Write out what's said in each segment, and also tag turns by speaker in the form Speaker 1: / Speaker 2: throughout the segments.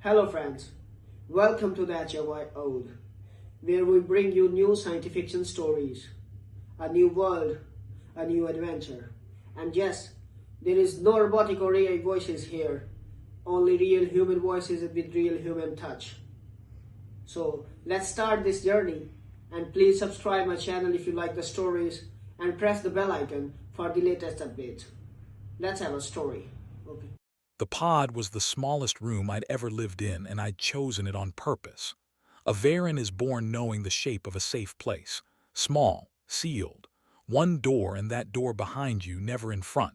Speaker 1: Hello friends, welcome to the HFY Ode, where we bring you new science fiction stories, a new world, a new adventure. And yes, there is no robotic or AI voices here, only real human voices with real human touch. So let's start this journey, and please subscribe my channel if you like the stories and press the bell icon for the latest updates. Let's have a story. Okay.
Speaker 2: The pod was the smallest room I'd ever lived in, and I'd chosen it on purpose. A Varan is born knowing the shape of a safe place. Small, sealed. One door and that door behind you, never in front.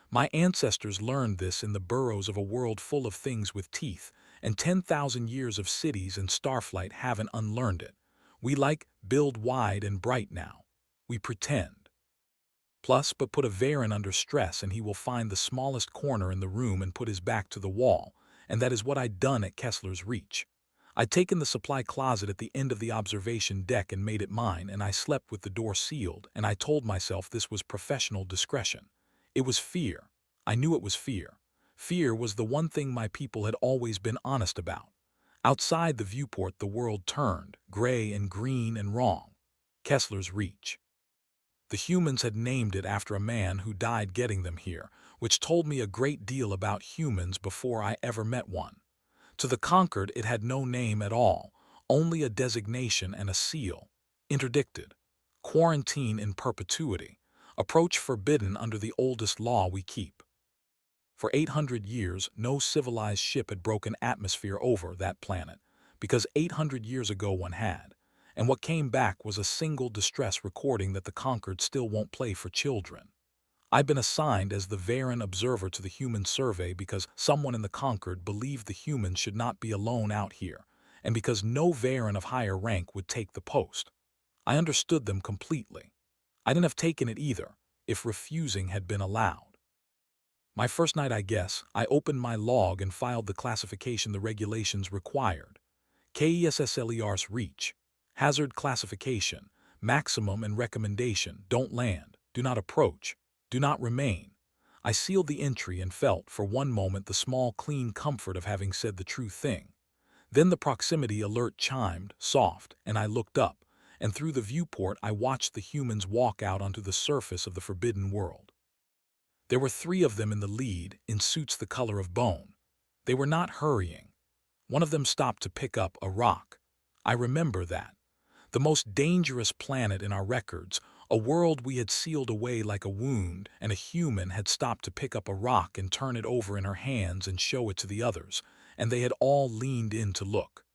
Speaker 2: My ancestors learned this in the burrows of a world full of things with teeth, and 10,000 years of cities and starflight haven't unlearned it. We build wide and bright now. We pretend. But put a Varan under stress and he will find the smallest corner in the room and put his back to the wall, and that is what I'd done at Kessler's Reach. I'd taken the supply closet at the end of the observation deck and made it mine, and I slept with the door sealed, and I told myself this was professional discretion. It was fear. I knew it was fear. Fear was the one thing my people had always been honest about. Outside the viewport the world turned, gray and green and wrong. Kessler's Reach. The humans had named it after a man who died getting them here, which told me a great deal about humans before I ever met one. To the conquered it had no name at all, only a designation and a seal. Interdicted. Quarantine in perpetuity. Approach forbidden under the oldest law we keep. For 800 years, no civilized ship had broken atmosphere over that planet, because 800 years ago one had. And what came back was a single distress recording that the conquered still won't play for children. I've been assigned as the Varan observer to the human survey because someone in the conquered believed the humans should not be alone out here, and because no Varan of higher rank would take the post. I understood them completely. I didn't have taken it either, if refusing had been allowed. My first night, I opened my log and filed the classification the regulations required. Kessler's Reach. Hazard classification, maximum and recommendation, don't land, do not approach, do not remain. I sealed the entry and felt, for one moment, the small, clean comfort of having said the true thing. Then the proximity alert chimed, soft, and I looked up, and through the viewport I watched the humans walk out onto the surface of the forbidden world. There were 3 of them in the lead, in suits the color of bone. They were not hurrying. One of them stopped to pick up a rock. I remember that. The most dangerous planet in our records, a world we had sealed away like a wound, and a human had stopped to pick up a rock and turn it over in her hands and show it to the others, and they had all leaned in to look.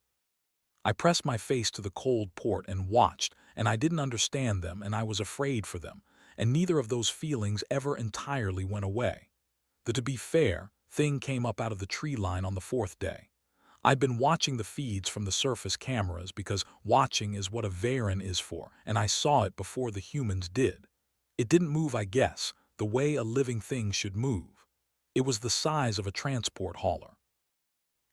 Speaker 2: I pressed my face to the cold port and watched, and I didn't understand them, and I was afraid for them, and neither of those feelings ever entirely went away. The to be fair thing came up out of the tree line on the 4th day. I'd been watching the feeds from the surface cameras because watching is what a Varan is for, and I saw it before the humans did. It didn't move, the way a living thing should move. It was the size of a transport hauler.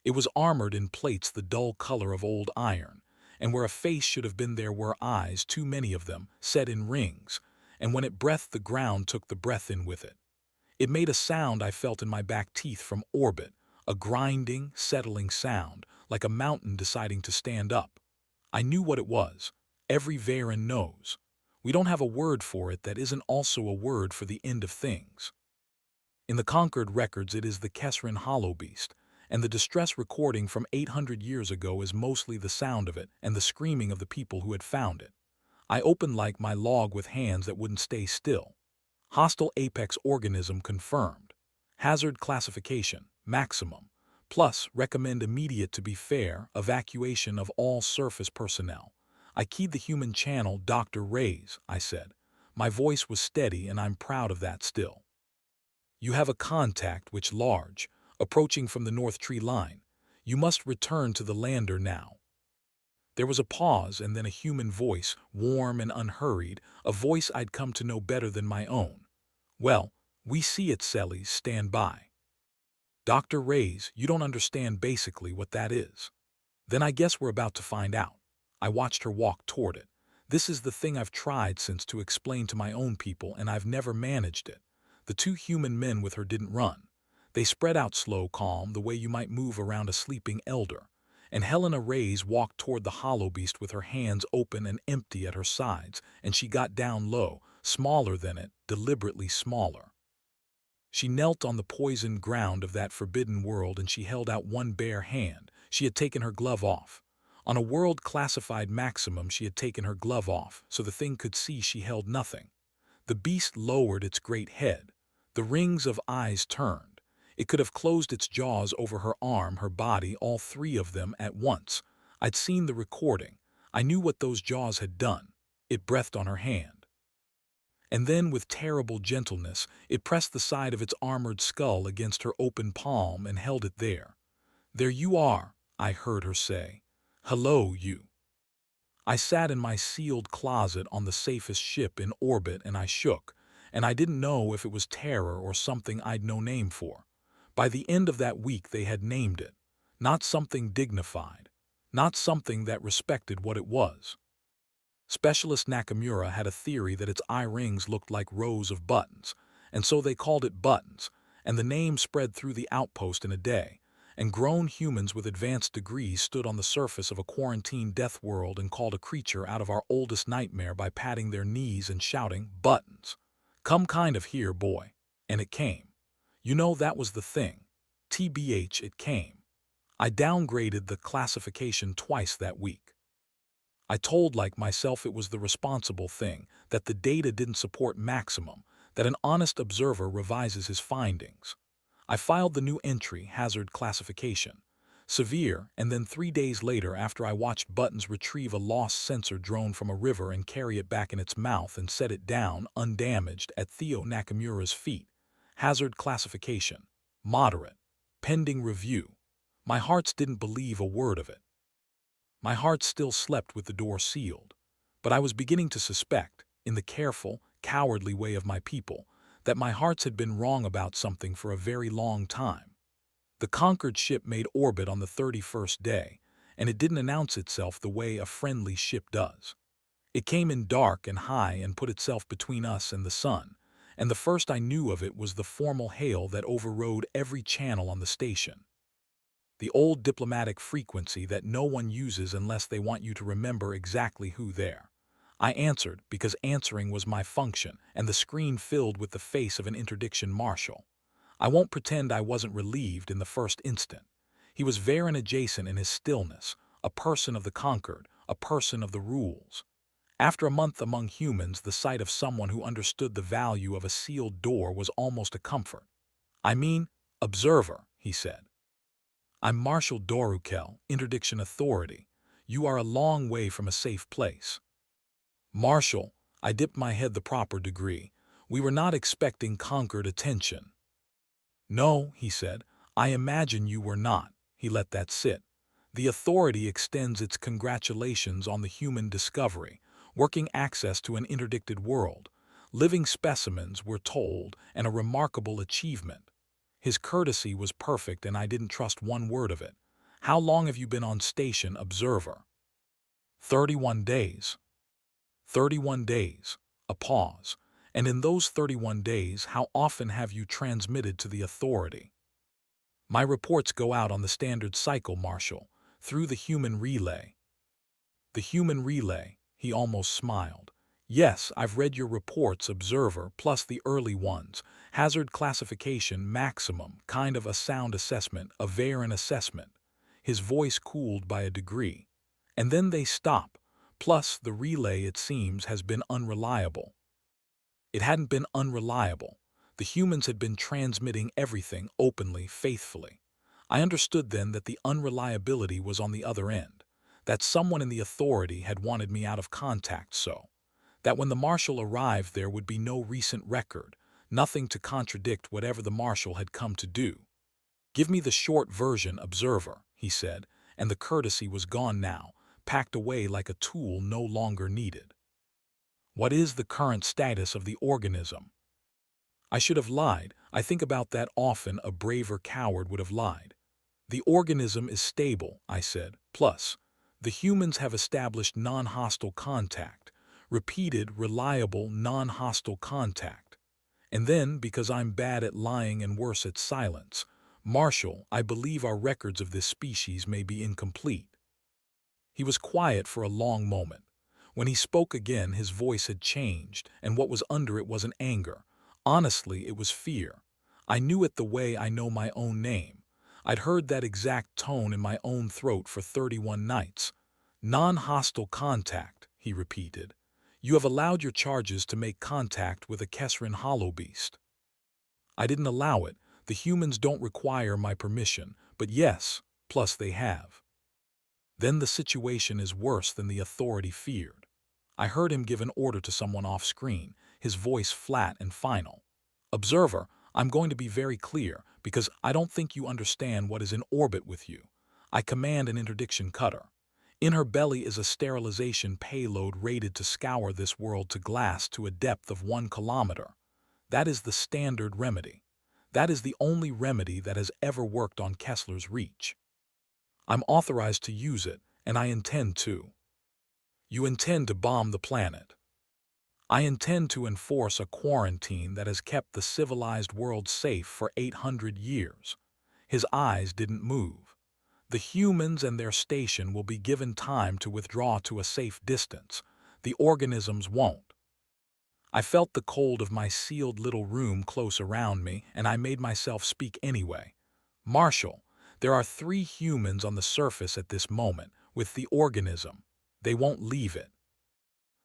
Speaker 2: It was armored in plates the dull color of old iron, and where a face should have been there were eyes, too many of them, set in rings, and when it breathed the ground took the breath in with it. It made a sound I felt in my back teeth from orbit, a grinding, settling sound, like a mountain deciding to stand up. I knew what it was. Every Varan knows. We don't have a word for it that isn't also a word for the end of things. In the conquered records it is the Kesran hollow beast, and the distress recording from 800 years ago is mostly the sound of it and the screaming of the people who had found it. I opened my log with hands that wouldn't stay still. Hostile apex organism confirmed. Hazard classification, maximum. Plus, recommend immediate to be fair, evacuation of all surface personnel. I keyed the human channel Dr. Ray's, I said. My voice was steady and I'm proud of that still. You have a contact which large, approaching from the north tree line. You must return to the lander now. There was a pause and then a human voice, warm and unhurried, a voice I'd come to know better than my own. Well, we see it, Sellies, stand by. Dr. Ray's, you don't understand basically what that is. Then I guess we're about to find out. I watched her walk toward it. This is the thing I've tried since to explain to my own people, and I've never managed it. The 2 human men with her didn't run. They spread out slow, calm, the way you might move around a sleeping elder, and Helena Reyes walked toward the hollow beast with her hands open and empty at her sides, and she got down low, smaller than it, deliberately smaller. She knelt on the poisoned ground of that forbidden world and she held out one bare hand. She had taken her glove off. On a world classified maximum, she had taken her glove off, so the thing could see she held nothing. The beast lowered its great head. The rings of eyes turned. It could have closed its jaws over her arm, her body, all three of them at once. I'd seen the recording. I knew what those jaws had done. It breathed on her hand. And then, with terrible gentleness, it pressed the side of its armored skull against her open palm and held it there. "There you are," I heard her say. "Hello, you." I sat in my sealed closet on the safest ship in orbit and I shook, and I didn't know if it was terror or something I'd no name for. By the end of that week they had named it. Not something dignified. Not something that respected what it was. Specialist Nakamura had a theory that its eye rings looked like rows of buttons, and so they called it Buttons, and the name spread through the outpost in a day, and grown humans with advanced degrees stood on the surface of a quarantined death world and called a creature out of our oldest nightmare by patting their knees and shouting, "Buttons! Come kind of here, boy." And it came. You know, that was the thing. TBH, it came. I downgraded the classification twice that week. I told like myself it was the responsible thing, that the data didn't support maximum, that an honest observer revises his findings. I filed the new entry, hazard classification, severe, and then 3 days later, after I watched Buttons retrieve a lost sensor drone from a river and carry it back in its mouth and set it down, undamaged, at Theo Nakamura's feet, hazard classification, moderate, pending review. My hearts didn't believe a word of it. My heart still slept with the door sealed, but I was beginning to suspect, in the careful, cowardly way of my people, that my hearts had been wrong about something for a very long time. The conquered ship made orbit on the 31st day, and it didn't announce itself the way a friendly ship does. It came in dark and high and put itself between us and the sun, and the first I knew of it was the formal hail that overrode every channel on the station. The old diplomatic frequency that no one uses unless they want you to remember exactly who there. I answered because answering was my function, and the screen filled with the face of an interdiction marshal. I won't pretend I wasn't relieved in the first instant. He was Varen adjacent in his stillness, a person of the conquered, a person of the rules. After a month among humans, the sight of someone who understood the value of a sealed door was almost a comfort. "I mean, observer," he said. "I'm Marshal Dorukel, Interdiction Authority. You are a long way from a safe place." "Marshal," I dipped my head the proper degree. "We were not expecting conquered attention." "No," he said. "I imagine you were not." He let that sit. "The Authority extends its congratulations on the human discovery, working access to an interdicted world. Living specimens, we're told, and a remarkable achievement." His courtesy was perfect and I didn't trust one word of it. "How long have you been on station, observer?" 31 days. 31 days. A pause. "And in those 31 days, how often have you transmitted to the Authority?" "My reports go out on the standard cycle, Marshal, through the human relay." "The human relay," he almost smiled. "Yes, I've read your reports, observer, plus the early ones. Hazard classification, maximum, kind of a sound assessment, a Varen assessment." His voice cooled by a degree. "And then they stop. Plus, the relay, it seems, has been unreliable." It hadn't been unreliable. The humans had been transmitting everything openly, faithfully. I understood then that the unreliability was on the other end, that someone in the Authority had wanted me out of contact, so that when the Marshal arrived there would be no recent record, nothing to contradict whatever the Marshal had come to do. "Give me the short version, observer," he said, and the courtesy was gone now, packed away like a tool no longer needed. "What is the current status of the organism?" I should have lied. I think about that often. A braver coward would have lied. "The organism is stable," I said. "Plus, the humans have established non-hostile contact. Repeated, reliable, non-hostile contact. And then, because I'm bad at lying and worse at silence, Marshall, I believe our records of this species may be incomplete. He was quiet for a long moment. When he spoke again, his voice had changed, and what was under it wasn't anger. Honestly, it was fear. I knew it the way I know my own name. I'd heard that exact tone in my own throat for 31 nights. Non-hostile contact, he repeated. You have allowed your charges to make contact with a Kesrin hollow beast. I didn't allow it. The humans don't require my permission, but yes, plus they have. Then the situation is worse than the authority feared. I heard him give an order to someone off-screen, his voice flat and final. Observer, I'm going to be very clear, because I don't think you understand what is in orbit with you. I command an interdiction cutter. In her belly is a sterilization payload rated to scour this world to glass to a depth of 1 kilometer. That is the standard remedy. That is the only remedy that has ever worked on Kessler's Reach. I'm authorized to use it, and I intend to. You intend to bomb the planet. I intend to enforce a quarantine that has kept the civilized world safe for 800 years. His eyes didn't move. The humans and their station will be given time to withdraw to a safe distance. The organisms won't. I felt the cold of my sealed little room close around me, and I made myself speak anyway. Marshall, there are 3 humans on the surface at this moment, with the organism. They won't leave it.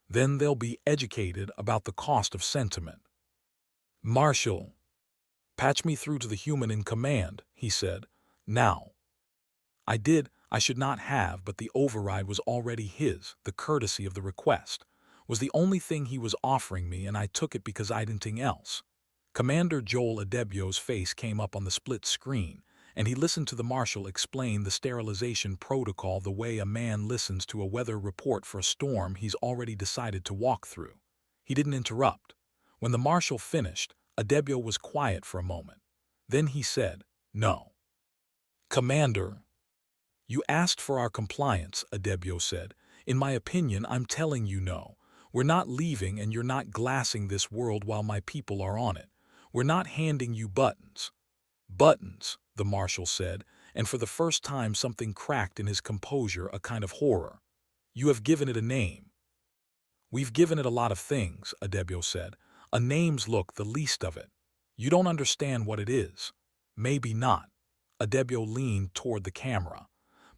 Speaker 2: Then they'll be educated about the cost of sentiment. Marshall, patch me through to the human in command, he said. Now. I did. I should not have, but the override was already his. The courtesy of the request was the only thing he was offering me, and I took it because I'd anything else. Commander Joel Adebio's face came up on the split screen, and he listened to the marshal explain the sterilization protocol the way a man listens to a weather report for a storm he's already decided to walk through. He didn't interrupt. When the marshal finished, Adebio was quiet for a moment. Then he said, "No." "Commander, you asked for our compliance," Adebio said. "In my opinion, I'm telling you no. We're not leaving, and you're not glassing this world while my people are on it. We're not handing you buttons." "Buttons," the marshal said, and for the first time something cracked in his composure, a kind of horror. "You have given it a name." "We've given it a lot of things," Adebio said. "A name's look the least of it. You don't understand what it is." "Maybe not." Adebio leaned toward the camera.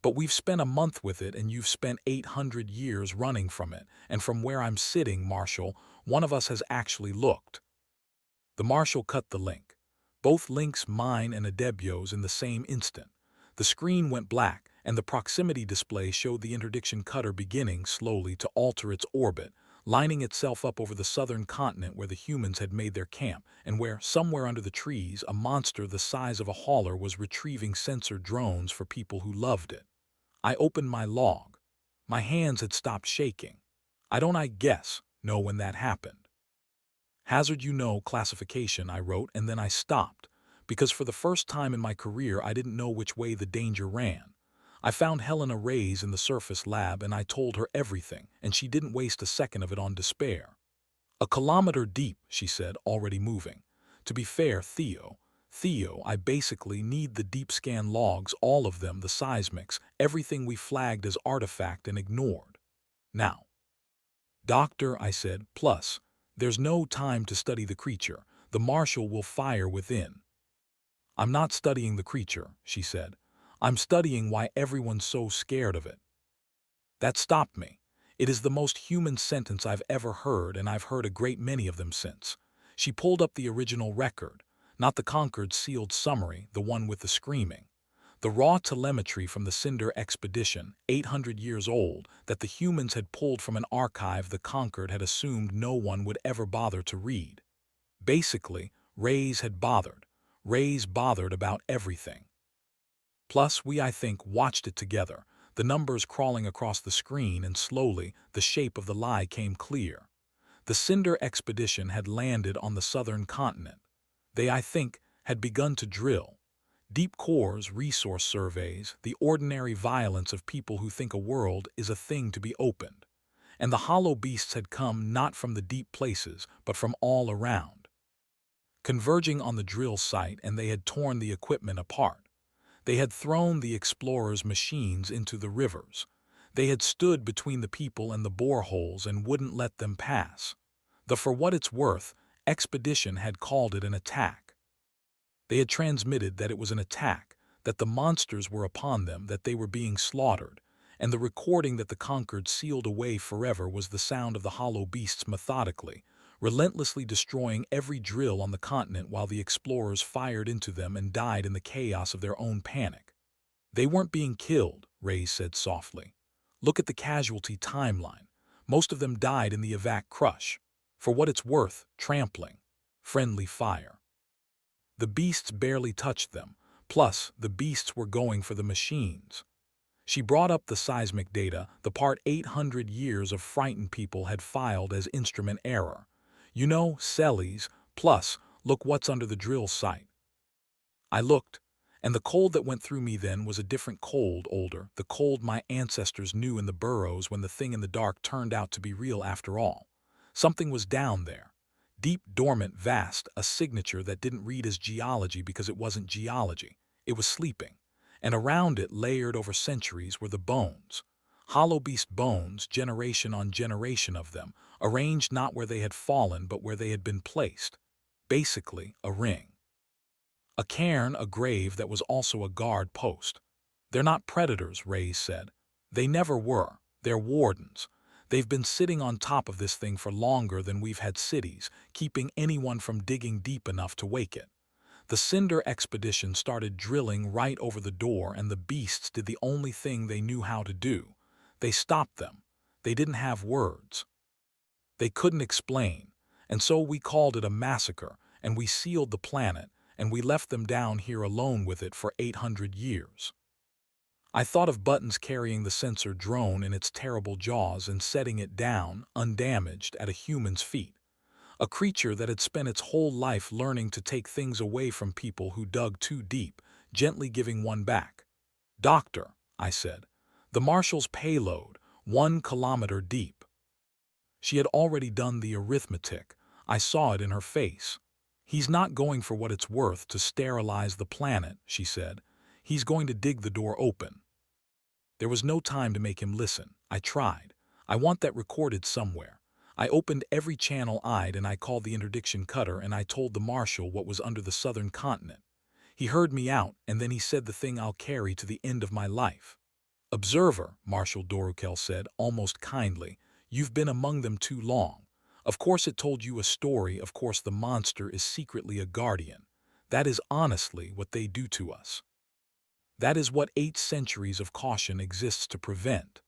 Speaker 2: "But we've spent a month with it, and you've spent 800 years running from it, and from where I'm sitting, Marshal, one of us has actually looked." The marshal cut the link. Both links, mine and Adebio's, in the same instant. The screen went black, and the proximity display showed the interdiction cutter beginning slowly to alter its orbit, lining itself up over the southern continent where the humans had made their camp, and where, somewhere under the trees, a monster the size of a hauler was retrieving sensor drones for people who loved it. I opened my log. My hands had stopped shaking. I guess, know when that happened. "Hazard classification," I wrote, and then I stopped, because for the first time in my career I didn't know which way the danger ran. I found Helena Reyes in the surface lab, and I told her everything, and she didn't waste a second of it on despair. "A kilometer deep," she said, already moving. "To be fair, Theo, I basically need the deep scan logs, all of them, the seismics, everything we flagged as artifact and ignored. Now." "Doctor," I said, "plus, there's no time to study the creature. The marshal will fire within." "I'm not studying the creature," she said. "I'm studying why everyone's so scared of it." That stopped me. It is the most human sentence I've ever heard, and I've heard a great many of them since. She pulled up the original record, not the Concord sealed summary, the one with the screaming. The raw telemetry from the Cinder expedition, 800 years old, that the humans had pulled from an archive the Concord had assumed no one would ever bother to read. Basically, Reyes had bothered. Reyes bothered about everything. Plus, we, I think, watched it together, the numbers crawling across the screen, and slowly the shape of the lie came clear. The Cinder expedition had landed on the southern continent. They, I think, had begun to drill. Deep cores, resource surveys, the ordinary violence of people who think a world is a thing to be opened. And the hollow beasts had come not from the deep places, but from all around. converging on the drill site, and they had torn the equipment apart. They had thrown the explorers' machines into the rivers. They had stood between the people and the boreholes and wouldn't let them pass. The For What It's Worth expedition had called it an attack. They had transmitted that it was an attack, that the monsters were upon them, that they were being slaughtered, and the recording that the conquered sealed away forever was the sound of the hollow beasts methodically, relentlessly destroying every drill on the continent while the explorers fired into them and died in the chaos of their own panic. They weren't being killed, Ray said softly. Look at the casualty timeline. Most of them died in the evac crush. For what it's worth, trampling. Friendly fire. The beasts barely touched them. Plus, the beasts were going for the machines. She brought up the seismic data, the part 800 years of frightened people had filed as instrument error. You know, Sellies, plus, look what's under the drill site. I looked, and the cold that went through me then was a different cold, older, the cold my ancestors knew in the burrows when the thing in the dark turned out to be real after all. Something was down there. Deep, dormant, vast, a signature that didn't read as geology because it wasn't geology. It was sleeping. And around it, layered over centuries, were the bones. Hollow beast bones, generation on generation of them, arranged not where they had fallen but where they had been placed. Basically, a ring. A cairn, a grave that was also a guard post. They're not predators, Ray said. They never were. They're wardens. They've been sitting on top of this thing for longer than we've had cities, keeping anyone from digging deep enough to wake it. The Cinder expedition started drilling right over the door, and the beasts did the only thing they knew how to do. They stopped them. They didn't have words. They couldn't explain, and so we called it a massacre, and we sealed the planet, and we left them down here alone with it for 800 years. I thought of Buttons carrying the sensor drone in its terrible jaws and setting it down, undamaged, at a human's feet. A creature that had spent its whole life learning to take things away from people who dug too deep, gently giving one back. Doctor, I said, the Marshal's payload, 1 kilometer deep. She had already done the arithmetic. I saw it in her face. He's not going for what it's worth to sterilize the planet, she said. He's going to dig the door open. There was no time to make him listen. I tried. I want that recorded somewhere. I opened every channel eyed, and I called the interdiction cutter, and I told the Marshal what was under the southern continent. He heard me out, and then he said the thing I'll carry to the end of my life. Observer, Marshal Dorukel said, almost kindly, you've been among them too long. Of course it told you a story, of course the monster is secretly a guardian. That is honestly what they do to us. That is what 8 centuries of caution exists to prevent.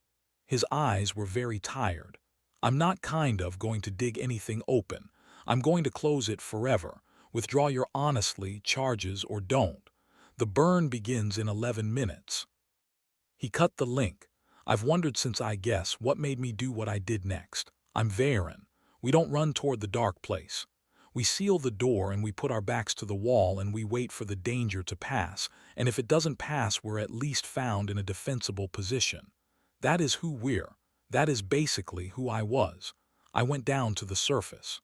Speaker 2: His eyes were very tired. I'm not going to dig anything open. I'm going to close it forever. Withdraw your honestly charges or don't. The burn begins in 11 minutes. He cut the link. I've wondered since, I guess, what made me do what I did next. I'm Varen. We don't run toward the dark place. We seal the door and we put our backs to the wall and we wait for the danger to pass, and if it doesn't pass, we're at least found in a defensible position. That is who we're. That is basically who I was. I went down to the surface.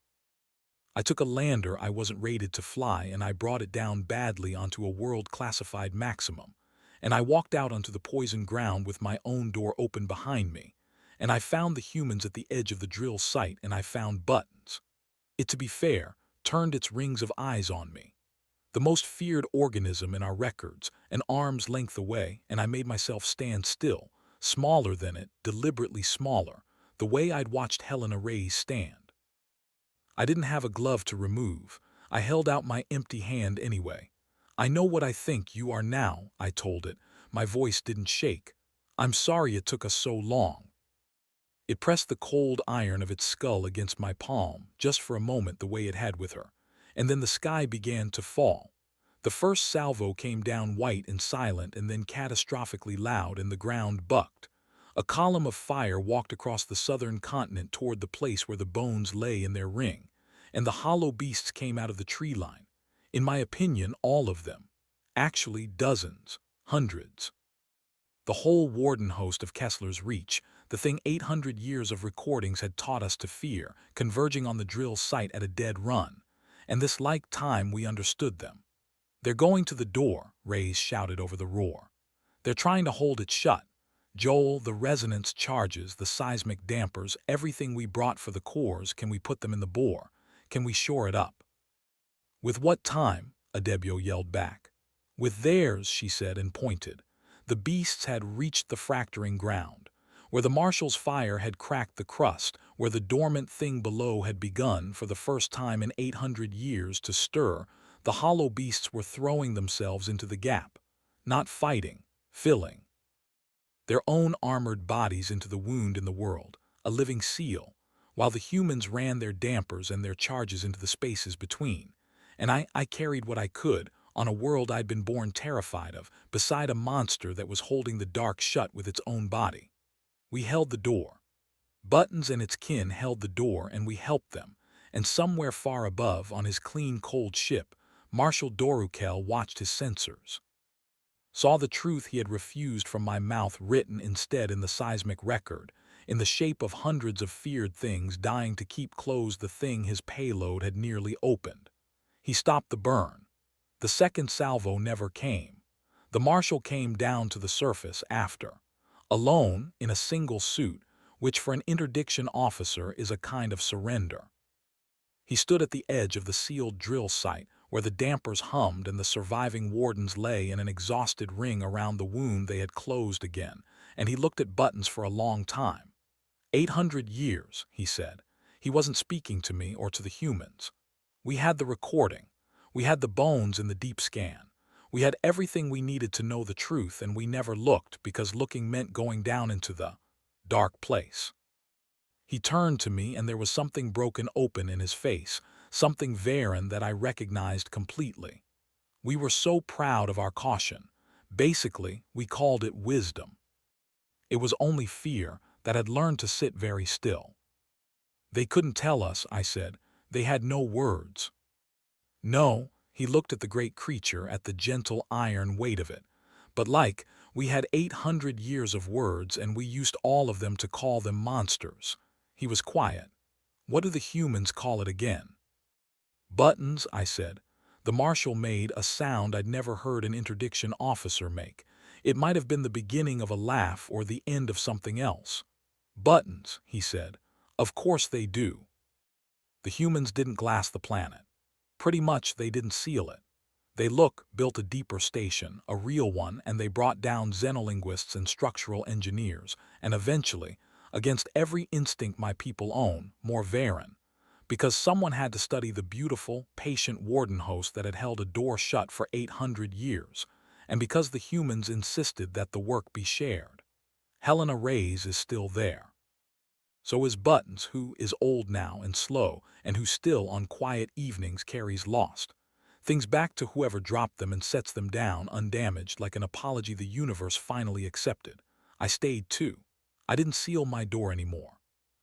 Speaker 2: I took a lander I wasn't rated to fly, and I brought it down badly onto a world-classified maximum. And I walked out onto the poisoned ground with my own door open behind me. And I found the humans at the edge of the drill site, and I found Buttons. It, to be fair, turned its rings of eyes on me. The most feared organism in our records, an arm's length away, and I made myself stand still, smaller than it, deliberately smaller, the way I'd watched Helena Reyes stand. I didn't have a glove to remove. I held out my empty hand anyway. I know what I think you are now, I told it. My voice didn't shake. I'm sorry it took us so long. It pressed the cold iron of its skull against my palm, just for a moment the way it had with her. And then the sky began to fall. The first salvo came down white and silent and then catastrophically loud, and the ground bucked. A column of fire walked across the southern continent toward the place where the bones lay in their ring, and the hollow beasts came out of the tree line. In my opinion, all of them. Actually, dozens, hundreds. The whole warden host of Kessler's Reach, the thing 800 years of recordings had taught us to fear, converging on the drill site at a dead run. and this like time we understood them. "They're going to the door," Reyes shouted over the roar. "They're trying to hold it shut. Joel, the resonance charges, the seismic dampers, everything we brought for the cores, can we put them in the bore? Can we shore it up?" "With what time?" Adebio yelled back. "With theirs," she said and pointed. The beasts had reached the fracturing ground. Where the marshal's fire had cracked the crust, where the dormant thing below had begun, for the first time in 800 years, to stir, the hollow beasts were throwing themselves into the gap. Not fighting, filling their own armored bodies into the wound in the world, a living seal, while the humans ran their dampers and their charges into the spaces between. And I carried what I could, on a world I'd been born terrified of, beside a monster that was holding the dark shut with its own body. We held the door. Buttons and its kin held the door, and we helped them. And somewhere far above, on his clean, cold ship, Marshal Dorukel watched his sensors. Saw the truth he had refused from my mouth written instead in the seismic record, in the shape of hundreds of feared things dying to keep closed the thing his payload had nearly opened. He stopped the burn. The second salvo never came. The marshal came down to the surface after. Alone, in a single suit, which for an interdiction officer is a kind of surrender. He stood at the edge of the sealed drill site, where the dampers hummed and the surviving wardens lay in an exhausted ring around the wound they had closed again, and he looked at Buttons for a long time. 800 years, he said. He wasn't speaking to me or to the humans. We had the recording. We had the bones in the deep scan. We had everything we needed to know the truth, and we never looked because looking meant going down into the dark place. He turned to me, and there was something broken open in his face, something Varen that I recognized completely. We were so proud of our caution. Basically, we called it wisdom. It was only fear that had learned to sit very still. "They couldn't tell us," I said. "They had no words." "No," he looked at the great creature, at the gentle iron weight of it. "But we had 800 years of words, and we used all of them to call them monsters." He was quiet. "What do the humans call it again?" "Buttons," I said. The marshal made a sound I'd never heard an interdiction officer make. It might have been the beginning of a laugh or the end of something else. "Buttons," he said. "Of course they do." The humans didn't glass the planet. Pretty much they didn't seal it. They built a deeper station, a real one, and they brought down xenolinguists and structural engineers, and eventually, against every instinct my people own, more Varen, because someone had to study the beautiful, patient warden host that had held a door shut for 800 years, and because the humans insisted that the work be shared. Helena Reyes is still there. So is Buttons, who is old now and slow, and who still on quiet evenings carries lost things back to whoever dropped them and sets them down undamaged like an apology the universe finally accepted. I stayed too. I didn't seal my door anymore.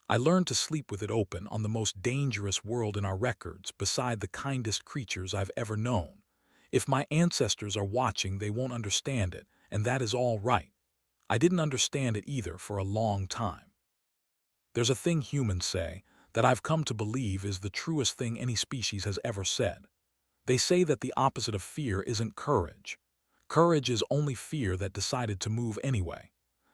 Speaker 2: I learned to sleep with it open on the most dangerous world in our records, beside the kindest creatures I've ever known. If my ancestors are watching, they won't understand it, and that is all right. I didn't understand it either for a long time. There's a thing humans say that I've come to believe is the truest thing any species has ever said. They say that the opposite of fear isn't courage. Courage is only fear that decided to move anyway.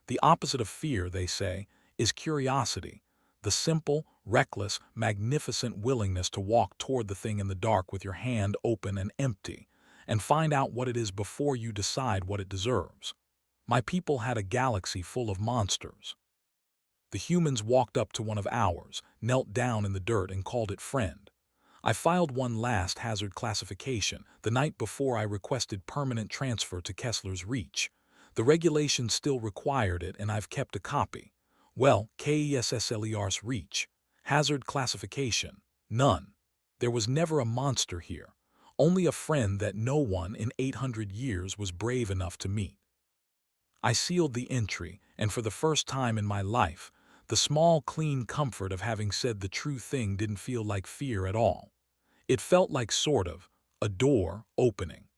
Speaker 2: The opposite of fear, they say, is curiosity, the simple, reckless, magnificent willingness to walk toward the thing in the dark with your hand open and empty, and find out what it is before you decide what it deserves. My people had a galaxy full of monsters. The humans walked up to one of ours, knelt down in the dirt, and called it friend. I filed one last hazard classification the night before I requested permanent transfer to Kessler's Reach. The regulations still required it, and I've kept a copy. Well, Kessler's Reach. Hazard classification. None. There was never a monster here. Only a friend that no one in 800 years was brave enough to meet. I sealed the entry, and for the first time in my life, the small, clean comfort of having said the true thing didn't feel like fear at all. It felt like sort of a door opening.